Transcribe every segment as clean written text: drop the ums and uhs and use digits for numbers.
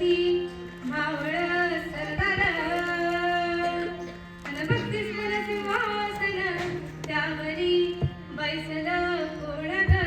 गणपती मावळ सरदार अन बत्तीस मन सिंहासन त्यावरी बैसल कोण ग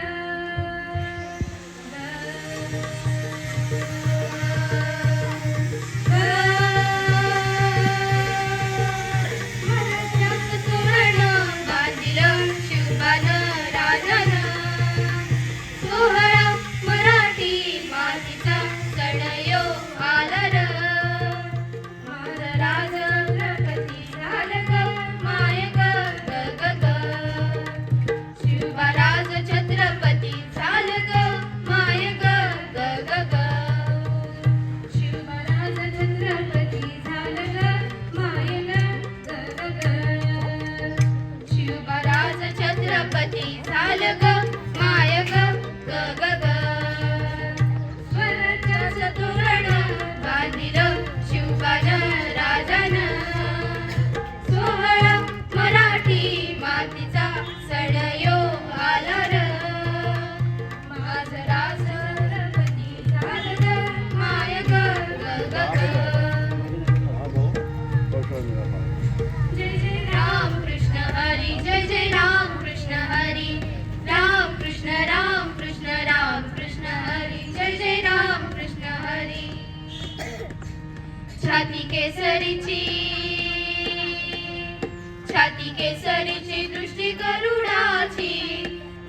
छाती केसरीची दृष्टी गरुडाची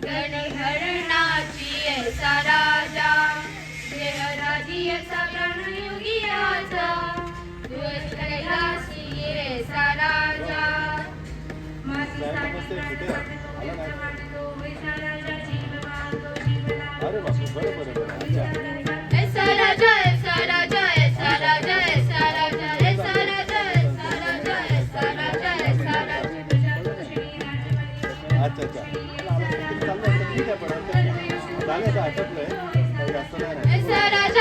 गणहरणाची ऐसा राजा देहराजी ऐसा प्राणयोगियाचा कैलासी ऐसा राजा ऐसा राजा ऐसा राजा ऐसा राजा ऐसा राजा ऐसा राजा ऐसा राजा ऐसा राजा ऐसा राजा अच्छा अच्छा चाललं ठीक आहे पण झालं आता आटपलंय काही जास्त नाही ऐसा राजा